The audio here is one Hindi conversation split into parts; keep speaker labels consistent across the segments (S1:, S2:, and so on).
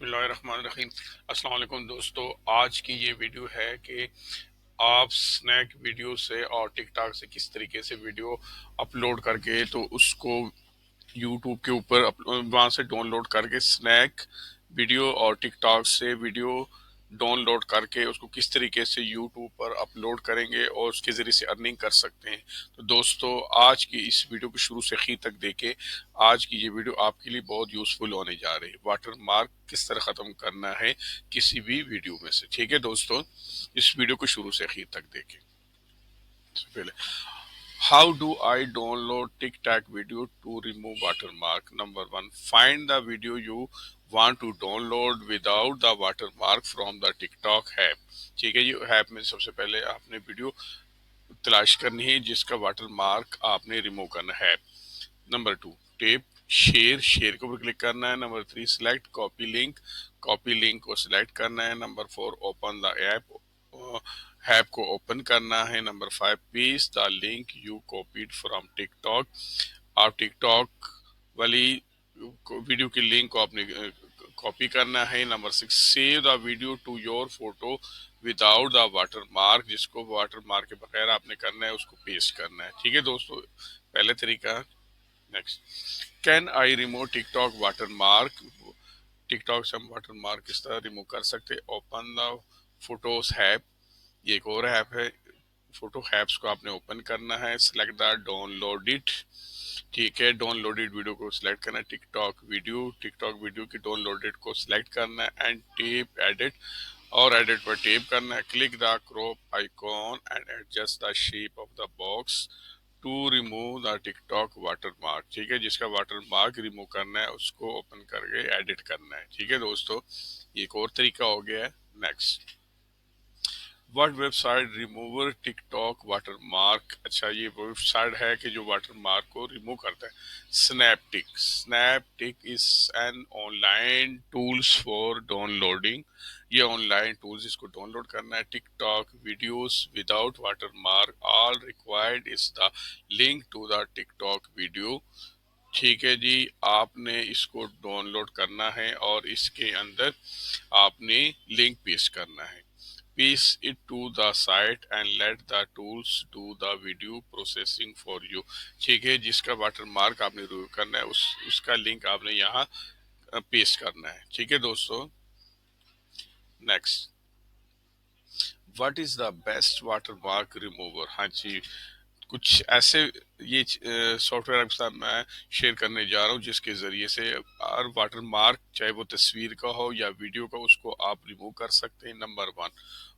S1: बिस्मिल्लाहिर्रहमानिर्रहीम। अस्सलाम वालेकुम दोस्तों, आज की ये वीडियो है कि आप स्नैक वीडियो से और टिकटॉक से किस तरीके से वीडियो अपलोड करके तो उसको यूट्यूब के ऊपर वहां से डाउनलोड करके स्नैक वीडियो और टिकटॉक से वीडियो डाउनलोड करके उसको किस तरीके से यूट्यूब पर अपलोड करेंगे और उसके जरिए से अर्निंग कर सकते हैं। तो दोस्तों, आज की इस वीडियो को शुरू से आखिर तक देखें। आज की ये वीडियो आपके लिए बहुत यूजफुल होने जा रही है। वाटर मार्क किस तरह खत्म करना है किसी भी वीडियो में से। ठीक है दोस्तों, इस वीडियो को शुरू से आखिर तक देखें। सबसे पहले, how do I download TikTok video to remove watermark? Number one, find the video you want to download without the watermark from the TikTok app। ठीक है, ये ऐप में सबसे पहले आपने वीडियो तलाश करनी है जिसका वाटरमार्क आपने रिमूव करना है। नंबर टू, टेप शेयर के ऊपर क्लिक करना है। Number three, select copy link को सिलेक्ट करना है। Number four, open the app को ओपन करना है। Number five, paste the link you copied from TikTok. आप टिकटॉक वाली वीडियो की लिंक को आपने कॉपी करना है। Number six, save the video to your photo without the watermark. जिसको वाटर मार्क के बगैर आपने करना है उसको पेस्ट करना है। ठीक है दोस्तों, पहले तरीका। Next, can I remove TikTok water mark? TikTok से हम वाटर मार्क किस तरह रिमूव कर सकते हैं? ओपन द फोटोज ऐप, ये एक और ऐप है। फोटो ऐप्स को आपने ओपन करना है। Select the download it. ठीक है, डाउनलोडेड वीडियो को सिलेक्ट करना है। टिकटॉक वीडियो की डाउनलोडेड को सिलेक्ट करना है एंड टेप एडिट, और एडिट पर टेप करना है। Click the crop icon and adjust the shape of the box to remove the TikTok watermark. ठीक है, जिसका वाटरमार्क रिमूव करना है उसको ओपन करके एडिट करना है। ठीक है दोस्तों, ये एक और तरीका हो गया है। Next, what website remover TikTok watermark? अच्छा, ये वेबसाइट है कि जो वाटरमार्क को रिमूव करता है। SnapTik is an online tools for downloading. ये ऑनलाइन टूल्स, इसको डाउनलोड करना है। TikTok videos without watermark, all required is the link to the TikTok video. ठीक है जी, आपने इसको डाउनलोड करना है और इसके अंदर आपने लिंक पेस्ट करना है। Paste it to the site and let the tools do the video processing for you। ठीक है, जिसका वाटरमार्क आपने रिमूव करना है उसका लिंक आपने यहाँ पेस्ट करना है। ठीक है दोस्तों। Next, what is the best watermark remover? हाँ जी, कुछ ऐसे ये सॉफ्टवेयर आपके साथ मैं शेयर करने जा रहा हूँ जिसके जरिए से हर वाटर मार्क, चाहे वो तस्वीर का हो या वीडियो का, उसको आप रिमूव कर सकते हैं। नंबर वन,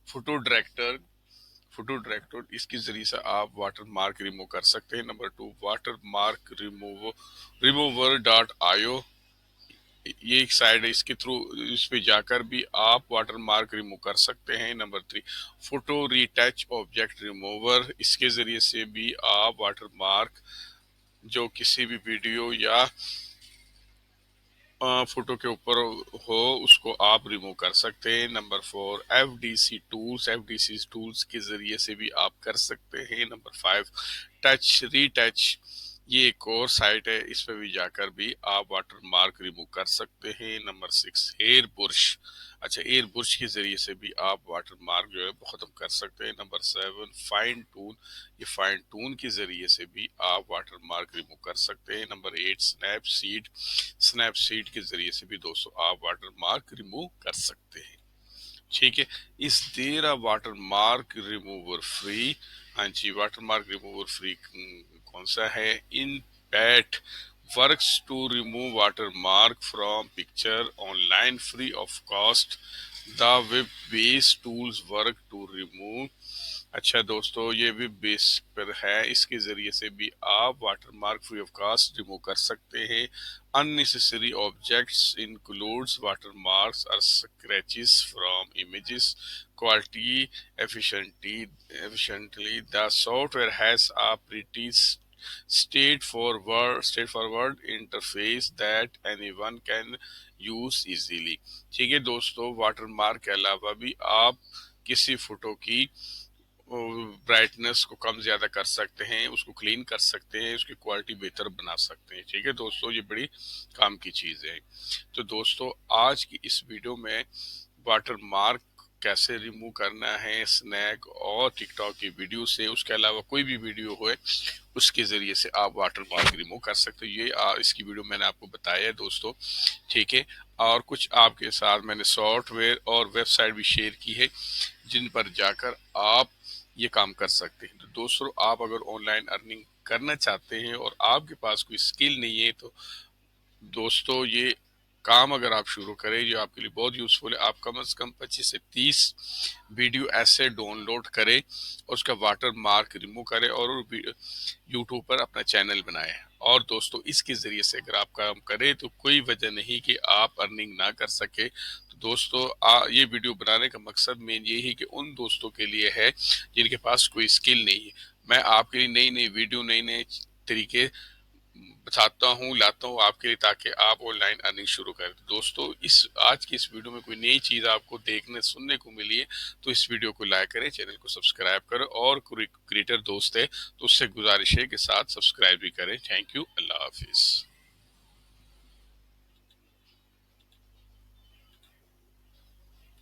S1: फोटो डायरेक्टर इसके जरिए से आप वाटर मार्क रिमूव कर सकते हैं। Number two, water mark remover dot IO, ये एक साइट है, इसके थ्रू इस पे जाकर भी आप वाटर मार्क रिमूव कर सकते हैं। Number three, photo retouch object remover, इसके जरिए से भी आप वाटर मार्क जो किसी भी वीडियो या फोटो के ऊपर हो उसको आप रिमूव कर सकते हैं। नंबर फोर, एफडीसी टूल्स के जरिए से भी आप कर सकते हैं। नंबर फाइव, टच रीटच, ये एक और साइट है, इस पे भी जाकर भी आप वाटर मार्क रिमूव कर सकते हैं। नंबर सिक्स, एयर बुरश, अच्छा एयर बुरश के जरिए से भी आप वाटर मार्क जो है वो खत्म कर सकते हैं। नंबर सेवन, फाइन टून, ये फाइन टून के जरिए से भी आप वाटर मार्क रिमूव कर सकते हैं। नंबर एट, स्नैपसीड के जरिए से भी दोस्तों आप वाटर मार्क रिमूव कर सकते हैं। ठीक है, is there water mark remover free? हाँ जी, वाटर मार्क रिमूवर फ्री कौन सा है? InPaint works to remove water mark from picture online free of cost. The web based tools work to remove. अच्छा दोस्तों, ये वेब बेस पर है, इसके जरिए से भी आप water mark free of cost remove कर सकते हैं। Unnecessary objects includes water marks और scratches from images quality efficiently। The software has a pretty straightforward interface that anyone can use easily। ठीक है दोस्तों, वाटर मार्क के अलावा भी आप किसी फोटो की ब्राइटनेस को कम ज़्यादा कर सकते हैं, उसको क्लीन कर सकते हैं, उसकी क्वालिटी बेहतर बना सकते हैं। ठीक है दोस्तों, ये बड़ी काम की चीज़ है। तो दोस्तों, आज की इस वीडियो में वाटर मार्क कैसे रिमूव करना है स्नैक और टिकटॉक की वीडियो से, उसके अलावा कोई भी वीडियो हो उसके ज़रिए से आप वाटर मार्क रिमूव कर सकते हो। ये इसकी वीडियो मैंने आपको बताया है दोस्तों। ठीक है, और कुछ आपके साथ मैंने सॉफ्टवेयर और वेबसाइट भी शेयर की है जिन पर जाकर आप ये काम कर सकते हैं। तो दोस्तों, आप अगर ऑनलाइन अर्निंग करना चाहते हैं और आपके पास कोई स्किल नहीं है, तो दोस्तों ये काम अगर आप शुरू करें जो आपके लिए बहुत यूज़फुल है। आप कम से कम 25 से 30 वीडियो ऐसे डाउनलोड करें और उसका वाटर मार्क रिमूव करें और यूट्यूब पर अपना चैनल बनाएं। और दोस्तों, इसके ज़रिए से अगर आप काम करें तो कोई वजह नहीं कि आप अर्निंग ना कर सके। तो दोस्तों, ये वीडियो बनाने का मकसद मेन यही है कि उन दोस्तों के लिए है जिनके पास कोई स्किल नहीं है। मैं आपके लिए नई नई वीडियो, नए नए तरीके बताता हूँ, लाता हूँ आपके लिए, ताकि आप ऑनलाइन अर्निंग शुरू करें। तो दोस्तों, इस आज की इस वीडियो में कोई नई चीज़ आपको देखने सुनने को मिली है तो इस वीडियो को लाइक करें, चैनल को सब्सक्राइब करें, और कोई क्रिएटर दोस्त है तो उससे गुजारिश है कि साथ सब्सक्राइब भी करें। थैंक यू, अल्लाह हाफिज़।